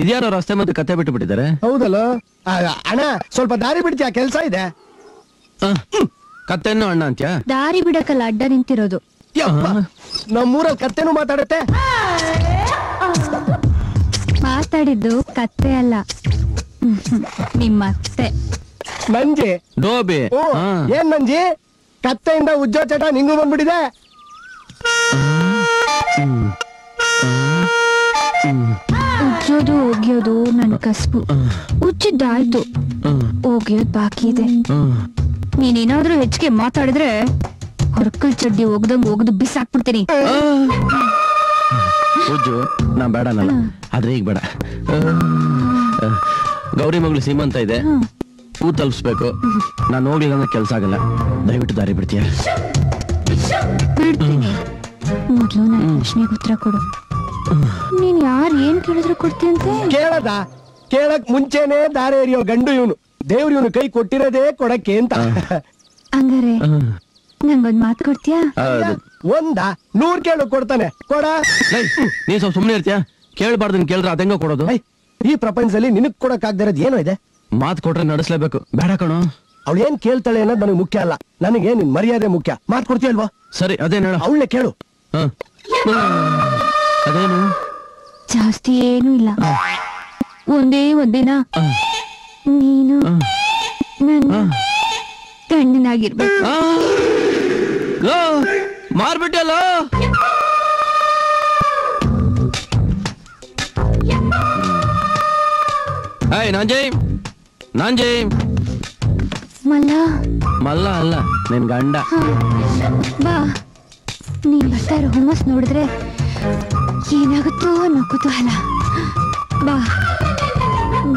ಇದ್ಯಾರೋ ರಸ್ತೆ ಮತ್ತೆ ಕತೆ ಬಿಟ್ಟು ಬಿಟ್ಟಿದ್ದಾರೆ. ಹೌದಲ್ಲ ಅಣ್ಣ, ಸ್ವಲ್ಪ ದಾರಿ ಬಿಡ್ತೀಯ, ಕೆಲ್ಸ ಇದೆ. ಕತ್ತೆನ್ನು ಅಣ್ಣ ಅಂತ್ಯಾ? ದಾರಿ ಬಿಡಕ್ಕಲ್ಲ ಅಡ್ಡ ನಿಂತಿರೋದು. ನಮ್ಮೂರಲ್ಲಿ ಕತ್ತೆನೂ ಮಾತಾಡುತ್ತೆ. ಮಾತಾಡಿದ್ದು ಕತ್ತೆ ಅಲ್ಲ, ನಿಮ್ಮ ಅತ್ತೆ. ನಂಜಿ ಡೋಬಿ. ಏನ್ ನಂಜಿ, ಕತ್ತೆಯಿಂದ ಉಜ್ಜೋ ಚಟ ನಿಂಗೂ ಬಂದ್ಬಿಟ್ಟಿದೆ. ಉಜ್ಜೋದು ಒಗ್ಯೋದು ನನ್ ಕಸ್ಬು. ಉಜ್ಜಿದ್ದಾಯ್ತು, ಒಗ್ಯೋದ್ ಬಾಕಿ ಇದೆ. ನೀನೇನಾದ್ರೂ ಹೆಚ್ಚಿಗೆ ಮಾತಾಡಿದ್ರೆ ಹೊರಕಲ್ ಚಡ್ಡಿ ಒಗ್ದಂಗ್ ಒಗ್ದು ಬಿಸಾಕ್ಬಿಡ್ತೀನಿ. ಉಜ್ಜು ನಾ ಬೇಡ ಅನ್ನಲ್ಲ, ಆದ್ರೆ ಈಗ ಬೇಡ. ಗೌರಿ ಮಗಳು ಸೀಮಂತ ಇದೆ, ಹೂ ತಲುಪಿಸ್ಬೇಕು. ನಾನು ಹೋಗ್ಲಿಲ್ಲ ಅಂದ್ರೆ ಕೆಲ್ಸ ಆಗಲ್ಲ. ದಯವಿಟ್ಟು ದಾರಿ ಬಿಡ್ತೀಯ? ಬಿಡ್ತೀನಿ. ಮೊದ್ಲು ನನ್ನ ಪ್ರಶ್ನೆಗೆ ಉತ್ತರ ಕೊಡು. ನೀನ್ ಯಾರು ಏನ್ ಕೇಳಿದ್ರು ಕೊಡ್ತೀಯಂತೆ? ಕೇಳಕ್ ಮುಂಚೆನೆ ದಾರಿ ಎರಿಯೋ ಗಂಡು ಇವನು. ದೇವ್ರು ಇವನು ಕೈ ಕೊಟ್ಟಿರೋದೇ ಕೊಡಕ್ಕೆ ಅಂತ. ಹಂಗಾರೆ ನಂಗೊಂದ್ ಮಾತು ಕೊಡ್ತೀಯಾ? 100 ಕೇಳು ಕೊಡ್ತಾನೆ. ಕೊಡ. ನೀನ್ ಸ್ವಲ್ಪ ಸುಮ್ನೆ ಇರ್ತೀಯ? ಕೇಳ್ಬಾರ್ದನ್ ಕೇಳಿದ್ರೆ ಅದೆಂಗ ಕೊಡೋದು? ಈ ಪ್ರಪಂಚದಲ್ಲಿ ನಿನಗ್ ಕೊಡಕ್ ಆಗದಿರೋದು ಏನೋ ಇದೆ. ಮಾತು ಕೊಟ್ರೆ ನಡೆಸ್ಲೇಬೇಕು. ಬೇಡ ಕಣೋ, ಅವಳು ಏನ್ ಕೇಳ್ತಾಳೆ ಅನ್ನೋದು ನನಗೆ ಮುಖ್ಯ ಅಲ್ಲ. ನನಗೆ ನಿನ್ ಮರ್ಯಾದೆ ಮುಖ್ಯ. ಮಾತು ಕೊಡ್ತೀಯಲ್ವಾ? ಸರಿ, ಅದೇನು ಹೇಳ. ಅವಳನ್ನೇ ಕೇಳು. ಅದೇನು? ಜಾಸ್ತಿ ಏನು ಇಲ್ಲ. ಒಂದೇ ಒಂದಿನ ನೀನು ನನ್ನ ಗಂಡನಾಗಿರ್ಬೇಕು. ಮಾರ್ಬಿಟ್ಟಲ್ಲ. ನಾಂಜಿ ಮಲ್ಲ. ಮಲ್ಲ ಅಲ್ಲ, ನಿನ್ ಗಂಡ. ಬಾ, ನೀನ್ ಬರ್ತಾ ಇರೋ ಹುಮ್ಮಸ್ ನೋಡಿದ್ರೆ ಏನಾಗುತ್ತೋ ಅನ್ನೋ ಕುತೂಹಲ. ಬಾ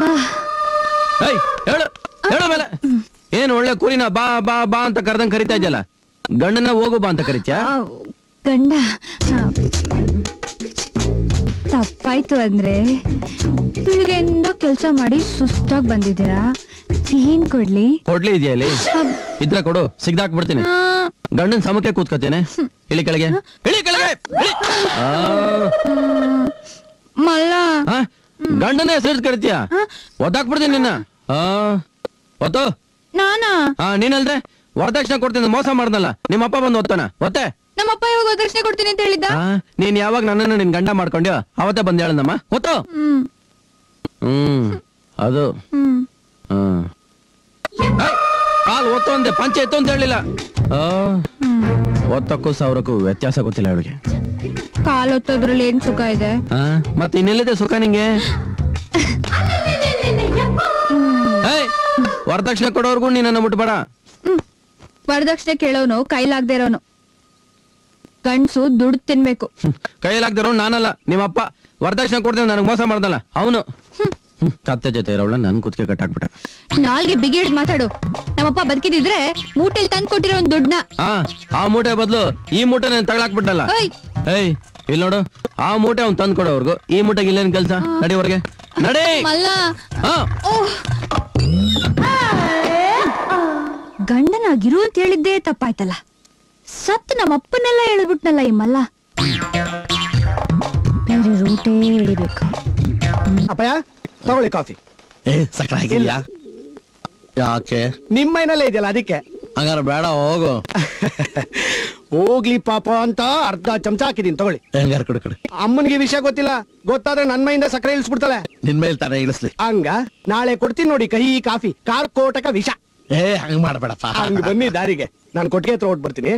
ಬಾ. ಹೇಳು ಮೇಲೆ. ಏನ್ ಒಳ್ಳೆ ಕೂರಿನ ಬಾ ಬಾ ಬಾ ಅಂತ ಕರೆದಂಗ್ ಕರಿತಾ ಇದೆಯಲ್ಲ, ಗಂಡನ ಹೋಗು ಬಾ ಅಂತ ಕರಿತ್ಯಾ? ಗಂಡ ತಪ್ಪಾಯ್ತು ಅಂದ್ರೆ, ಬೆಳಿಗ್ಗೆಯಿಂದ ಕೆಲ್ಸ ಮಾಡಿ ಸುಸ್ತಾಗಿ ಬಂದಿದ್ದೀರಾ. ಏನ್ ಕೊಡ್ಲಿ? ಕೊಡ್ಲಿ ಇದೆಯಲ್ಲಿ ಇದ್ರ ಕೊಡು, ಸಿಗ್ದಾಕ್ಬಿಡ್ತೀನಿ. ಗಂಡನ್ ಸಮಕ್ಕೆ ಕೂತ್ಕೋತೇನೆ. ಇಳಿ ಕೆಳಗೆ, ಇಳಿ ಕೆಳಗೆ. ಮಲ್ಲ, ಗಂಡನೇ ಹೆಸರು ಕರಿತೀಯ? ಒದ್ದಾಕ್ಬಿಡ್ತೀನಿ ನಿನ್ನ. ಒತ್ತು. ನಾನಾ? ನೀನಲ್ದೆ ವರದಕ್ಷಿಣೆ ಕೊಡ್ತೀನಿ ಮೋಸ ಮಾಡ್ದಲ್ಲ. ನಿಮ್ಮಪ್ಪ ಬಂದು ಒತ್ತಾನ ಒತ್ತೆ. ನಮ್ಮಪ್ಪ ಯಾವಾಗ ವರದಕ್ಷಿಣೆ ಕೊಡ್ತೀನಿ ಅಂತ ಹೇಳಿದ್ದ? ನೀನ್ ಯಾವಾಗ ನನ್ನನ್ನು ನಿನ್ ಗಂಡ ಮಾಡ್ಕೊಂಡ್ಯೋ ಅವತ್ತೇ ಬಂದ್ ಹೇಳನಮ್ಮ. ಒತ್ತು. ಅದು ಕಾಲ್ ಒತ್ತು ಅಂದೆ, ಪಂಚೆ ಎತ್ತು ಅಂತ ಹೇಳಿಲ್ಲ. ಒತ್ತಕ್ಕೂ 1000ಕ್ಕೂ ವ್ಯತ್ಯಾಸ ಗೊತ್ತಿಲ್ಲ ಅವಳಿಗೆ. ಕಾಲ್ ಒತ್ತೋದ್ರಲ್ಲಿ ಏನ್ ಸುಖ ಇದೆ? ಮತ್ತೆ ಇನ್ನೆಲ್ಲಿದೆ ಸುಖ ನಿಂಗೆ? ವರದಕ್ಷಿಣೆ ಕೊಡೋರ್ಗು ನೀನನ್ನ ಮುಟ್ಬೇಡ. ವರದಕ್ಷಿಣೆ ಕೇಳೋನು ಕೈಲಾಗ್ದೇ ಇರೋನು. ಗಂಡ್ಸು ದುಡ್ಡು ತಿನ್ಬೇಕು. ಕೈಲಾಗ್ದಿರೋ ನಾನಲ್ಲ, ನಿಮ್ಮಪ್ಪ. ವರದಕ್ಷಿಣೆ ಕೊಡ್ತೀನಿ ನನಗ್ ಮೋಸ ಮಾಡ್ದಲ್ಲ ಅವನು. ಕತ್ತೆ ಜೊತೆ ಇರೋಳ ನನ್ ಕುತ್ತಿಗೆ ಕಟ್ಟಾಕ್ಬಿಟ್ಟ. ನಾಲ್ಗೆ ಬಿಗಿಡ್ ಮಾತಾಡು. ನಮ್ಮಪ್ಪ ಬದುಕಿದಿದ್ರೆ ಮೂಟೆಲ್ ತಂದ್ ಕೊಟ್ಟಿರೋ ಒಂದ್ ದುಡ್ಡನ್ನ ಆ ಮೂಟೆ ಬದಲು ಈ ಮೂಟೆ ನಾನು ತಗೊಳಾಕ್ಬಿಟ್ಟಲ್ಲ. ಇಲ್ಲಿ ನೋಡು, ಆ ಮೂಟೆ ಅವ್ನು ತಂದ್ ಕೊಡೋವರ್ಗು ಈ ಮೂಟೆಗೆ ಇಲ್ಲೇನ್ ಕೆಲ್ಸ? ನಡಿವರ್ಗೆ ನಡಿ. ಗಂಡನಾಗಿರು ಅಂತ ಹೇಳಿದ್ದೇ ತಪ್ಪಾಯ್ತಲ್ಲ. ಸತ್ ನಮ್ಮಪ್ಪನೆಲ್ಲ ಹೇಳಿದ್ಬಿಟ್ನಲ್ಲ ಈ ಮಲ್ಲ. ಬೇರೆ ರೂಟೇ ಹಿಡಿಬೇಕು. ಅಪ್ಪಯ್ಯ ತಗೊಳ್ಳಿ ಕಾಫಿ. ಸಕ್ಕರೆ ಹಾಕಿಲ್ಲ? ಯಾಕೆ? ನಿಮ್ಮ ಮೈನಲ್ಲೇ ಇದೆಯಲ್ಲ ಅದಕ್ಕೆ. ಹಂಗಾರ ಬೇಡ, ಹೋಗು. ಹೋಗ್ಲಿ ಪಾಪ ಅಂತ ಅರ್ಧ ಚಮಚ ಹಾಕಿದೀನಿ, ತಗೊಳ್ಳಿ. ಹೆಂಗಾರ ಕೊಡು ಕೊಡು. ಅಮ್ಮನಿಗೆ ವಿಷಯ ಗೊತ್ತಿಲ್ಲ, ಗೊತ್ತಾದ್ರೆ ನನ್ ಮೈಯಿಂದ ಸಕ್ಕರೆ ಇಳಿಸ್ಬಿಡ್ತಾಳೆ. ನಿನ್ ಮೇಲೆ ತಾನೇ ಇಳಿಸ್ಲಿ. ಹಂಗ ನಾಳೆ ಕೊಡ್ತೀನಿ ನೋಡಿ ಕಹಿ ಕಾಫಿ, ಕಾರ್ಕೋಟಕ ವಿಷ. ಹಂಗ ಮಾಡ್ಬೇಡಪ್ಪ. ಹಂಗ ಬನ್ನಿ ದಾರಿಗೆ, ನಾನು ಕೊಟ್ಟಿಗೆ ಹತ್ರ ಹೊಟ್ಟು ಬರ್ತೀನಿ.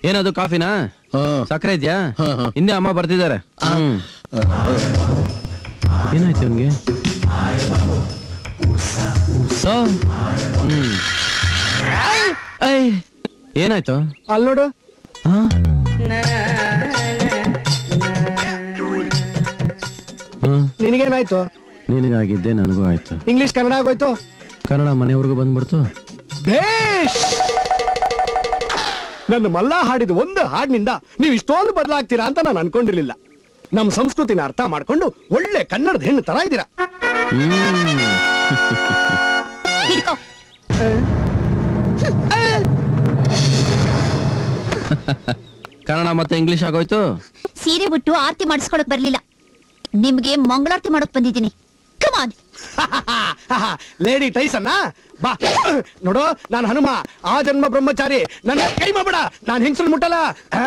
ಏನದು ಕಾಫಿನಾ? ಸಕ್ಕರೆ ಇದೆಯಾ? ಹಿಂದೆ ಅಮ್ಮ ಬರ್ತಿದ್ದಾರೆ. ಏನಾಯ್ತು ಅವನ್ಗೆ? ಏನಾಯ್ತು? ಅಲ್ಲಿ ನೋಡು. ನಿನಗೇನಾಯ್ತು? ನಿನಗಾಗಿದ್ದೆ ನನಗೂ ಆಯ್ತು. ಇಂಗ್ಲಿಷ್ ಕನ್ನಡ ಆಗೋಯ್ತು. ಕನ್ನಡ ಮನೆಯವ್ರಿಗೂ ಬಂದ್ಬಿಡ್ತು. ಬೇಷ್. ನನ್ನ ಮಲ್ಲ ಹಾಡಿದ ಒಂದು ಹಾಡಿನಿಂದ ನೀವು ಇಷ್ಟೊಂದು ಬದಲಾಗ್ತೀರಾ ಅಂತ ನಾನು ಅನ್ಕೊಂಡಿರ್ಲಿಲ್ಲ. ನಮ್ಮ ಸಂಸ್ಕೃತಿನ ಅರ್ಥ ಮಾಡ್ಕೊಂಡು ಒಳ್ಳೆ ಕನ್ನಡದ ಹೆಣ್ಣು ತರ ಇದ್ದೀರಾ. ಕನ್ನಡ ಮತ್ತೆ ಇಂಗ್ಲಿಷ್ ಆಗೋಯ್ತು. ಸೀರೆ ಬಿಟ್ಟು ಆರತಿ ಮಾಡಿಸ್ಕೊಳಕ್ ಬರ್ಲಿಲ್ಲ, ನಿಮ್ಗೆ ಮಂಗಳಾರತಿ ಮಾಡೋಕ್ ಬಂದಿದ್ದೀನಿ. ಕಮಾನ್. ಲೇಡಿ ಟೈಸನ್ನ ಬಾ ನೋಡು, ನಾನು ಹನುಮ, ಆ ಜನ್ಮ ಬ್ರಹ್ಮಚಾರಿ, ನನ್ನ ಕೈ ಮಾಡಬೇಡ, ನಾನು ಹೆಂಗಸರು ಮುಟ್ಟಲ್ಲ.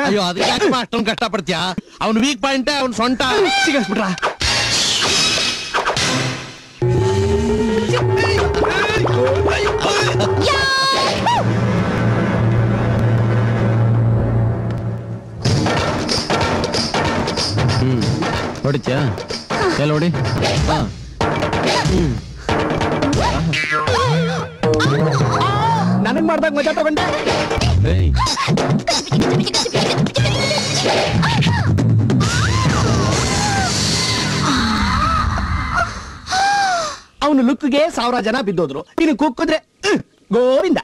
ಅಯ್ಯೋ ಅದಕ್ಕೆ ಅಷ್ಟೊಂದು ಕಷ್ಟ ಪಡ್ತೀಯಾ? ಅವ್ನ್ ವೀಕ್ ಪಾಯಿಂಟ್, ಅವ್ನ್ ಸೊಂಟ ಸಿಗಿಸ್ಬಿಟ್ರ. ಹೊಡಿತ್ಯಾ? ಎಲ್ಲ ಹೊಡಿ. ಹಾ ನನಗ್ ಮಾಡ್ದಾಗ ಮಜಾ ತಗೊಂಡೆ. ಏಯ್ ಅವನು ಲುಕ್ಗೆ 1000 ಜನ ಬಿದ್ದೋದ್ರು, ಇನ್ನು ಕುಕ್ಕಿದ್ರೆ ಗೋವಿಂದ.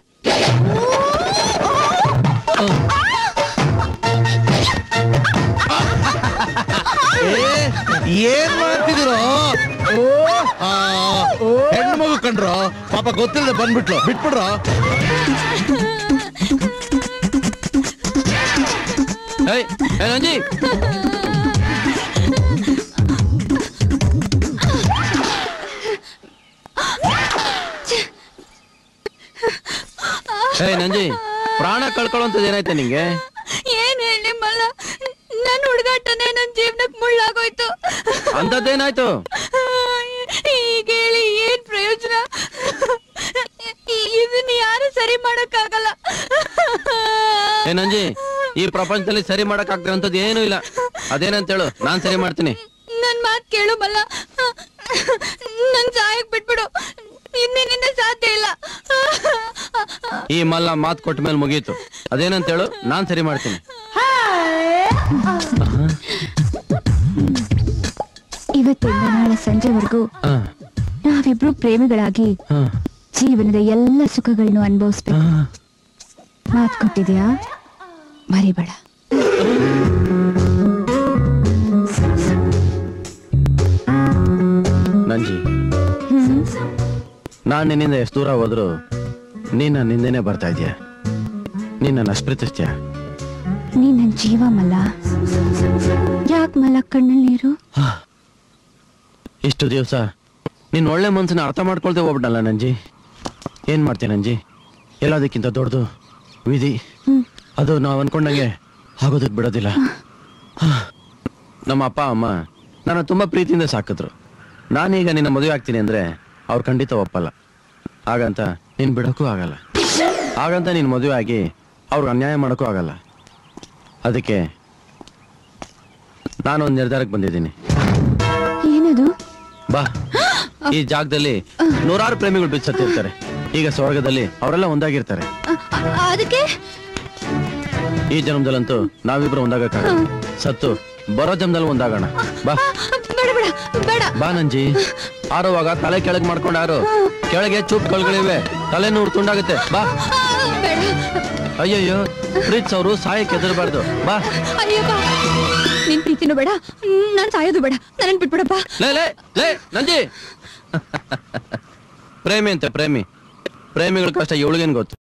ಏನ್ ಮಾಡ್ತಿದಿರೋ? ಹೆಣ್ಣು ಮಗು ಕಂಡ್ರು ಪಾಪ ಗೊತ್ತಿಲ್ಲದೆ ಬಂದ್ಬಿಟ್ಲು, ಬಿಟ್ಬಿಡ್ರು. ಏಯ್ ನಂಜಿ, ಏಯ್ ನಂಜಿ, ಪ್ರಾಣ ಕಳ್ಕೊಳ್ಳೋಂಥದ್ದು ಏನಾಯ್ತು ನಿಂಗೆ? ಏನ್ ಹೇಳಿ ಮಲ್ಲ, ನನ್ ಹುಡುಗಾಟನೇ ನನ್ ಜೀವನಕ್ ಮುಳ್ಳಾಗೋಯ್ತು. ಅಂತದ್ದೇನಾಯ್ತು? ಈಗ ಹೇಳಿ ಏನ್ ಪ್ರಯೋಜನ? ಇದನ್ನ ಯಾರು ಸರಿ ಮಾಡಕ್ಕಾಗಲ್ಲ. ಏ ನಂಜಿ, ಈ ಪ್ರಪಂಚದಲ್ಲಿ ಸರಿ ಮಾಡಕ್ ಆಗ್ತಿರೋಂಥದ್ದು ಏನೂ ಇಲ್ಲ. ಅದೇನಂತ ಹೇಳು, ನಾನ್ ಸರಿ ಮಾಡ್ತೀನಿ. ನನ್ ಮಾತ್ ಕೇಳು ಮಲ್ಲ, ನನ್ ಸಾಯಕ್ ಬಿಟ್ಬಿಡು, ಇನ್ನೇನಿಂದ ಸಾಧ್ಯ ಇಲ್ಲ. ಈ ಮಲ್ಲ ಮಾತ್ ಕೊಟ್ಟ ಮೇಲೆ ಮುಗೀತು. ಅದೇನಂತ ಹೇಳು, ನಾನ್ ಸರಿ ಮಾಡ್ತೀನಿ. ಇವತ್ತಿಂದ ನಾಳೆ ಸಂಜೆವರೆಗೂ ಹಾ, ನಾವಿಬ್ರು ಪ್ರೇಮಿಗಳಾಗಿ ಹಾ, ಜೀವನದ ಎಲ್ಲ ಸುಖಗಳನ್ನು ಅನುಭವಿಸ್ಬೇಕು. ಹಾ. ಮಾತ್ ಕೊಟ್ಟಿದ್ಯಾ? ಮರಿಬೇಡ. ನಂಜಿ, ನಾನ್ ನಿನ್ನಿಂದ ಎಷ್ಟು ದೂರ ಹೋದ್ರು ನೀನ್ ನನ್ನ ಹಿಂದೆನೆ ಬರ್ತಾ ಇದೀಯ. ನೀನ್ ನನ್ನ ಅಷ್ಟು ಪ್ರೀತಿಸ್ತೀಯ. ನೀ ನನ್ ಜೀವ ಮಲ್ಲ. ಯಾಕ್ ಮಲ್ಲ ಕಣ್ಣಲ್ಲಿ ನೀರು? ಇಷ್ಟು ದಿವಸ ನಿನ್ ಒಳ್ಳೆ ಮನ್ಸನ್ನ ಅರ್ಥ ಮಾಡ್ಕೊಳ್ತೇ ಹೋಗ್ಬಿಟ್ಟಲ್ಲ ನಂಜಿ. ಏನ್ ಮಾಡ್ತೀನಿ ನಂಜಿ, ಎಲ್ಲದಕ್ಕಿಂತ ದೊಡ್ಡದು ವಿಧಿ. ಅದು ನಾವ್ ಅನ್ಕೊಂಡಂಗೆ ಆಗೋದಕ್ ಬಿಡೋದಿಲ್ಲ. ನಮ್ಮ ಅಪ್ಪ ಅಮ್ಮ ನನ್ನ ತುಂಬಾ ಪ್ರೀತಿಯಿಂದ ಸಾಕಿದ್ರು. ನಾನೀಗ ನಿನ್ನ ಮದುವೆ ಆಗ್ತೀನಿ ಅಂದ್ರೆ ಅವ್ರು ಖಂಡಿತ ಒಪ್ಪಲ್ಲ. ಹಾಗಂತ ನೀನ್ ಬಿಡೋಕ್ಕೂ ಆಗಲ್ಲ. ಹಾಗಂತ ನೀನ್ ಮದುವೆ ಆಗಿ ಅವ್ರಿಗೆ ಅನ್ಯಾಯ ಮಾಡೋಕ್ಕೂ ಆಗಲ್ಲ. ಅದಕ್ಕೆ ನಾನೊಂದು ನಿರ್ಧಾರಕ್ಕೆ ಬಂದಿದ್ದೀನಿ. ಏನದು? ಬಾ, ಈ ಜಾಗದಲ್ಲಿ ನೂರಾರು ಪ್ರೇಮಿಗಳು ಬಿಚ್ಚತ್ತಿರ್ತಾರೆ. ಈಗ ಸ್ವರ್ಗದಲ್ಲಿ ಅವರೆಲ್ಲ ಒಂದಾಗಿರ್ತಾರೆ. ಅದಕ್ಕೆ ಈ ಜನ್ಮದಲ್ಲಂತೂ ನಾವಿಬ್ರು ಒಂದಾಗಕ್ಕಾಗಲ್ಲ. ಸತ್ತು ಬರೋ ಜನ್ಮದಲ್ಲಿ ಒಂದಾಗೋಣ. ಬಾ ಬೇಡ ಬೇಡ ಬೇಡ. ಬಾ ನಂಜಿ. ಆರುವಾಗ ತಲೆ ಕೆಳಗ್ ಮಾಡ್ಕೊಂಡು ಆರು. ಕೆಳಗೆ ಚೂಪ್ ಕಳ್ಗಳಿವೆ, ತಲೆ ನೂರು ತುಂಡಾಗುತ್ತೆ. ಬಾ. ಬೇಡ. ಅಯ್ಯಯ್ಯೋ, ಪ್ರೀತ್ಸ್ ಅವರು ಸಾಯಕ್ಕೆ ಹೆದರ್ಬಾರ್ದು. ಬಾ. ಅಯ್ಯೋ ಬಾ. ನಿನ್ ಪ್ರೀತಿನೂ ಬೇಡ, ನಾನ್ ಸಾಯೋದು ಬೇಡ. ನನ್ನ ಬಿಟ್ಬಿಡಪ್ಪ. ಲೇ ಲೇ ಲೇ ನಂಜಿ. ಪ್ರೇಮಿ ಅಂತೆ ಪ್ರೇಮಿ. ಪ್ರೇಮಿಗಳ ಕಷ್ಟ ಇವಳಿಗೇನ್ ಗೊತ್ತು?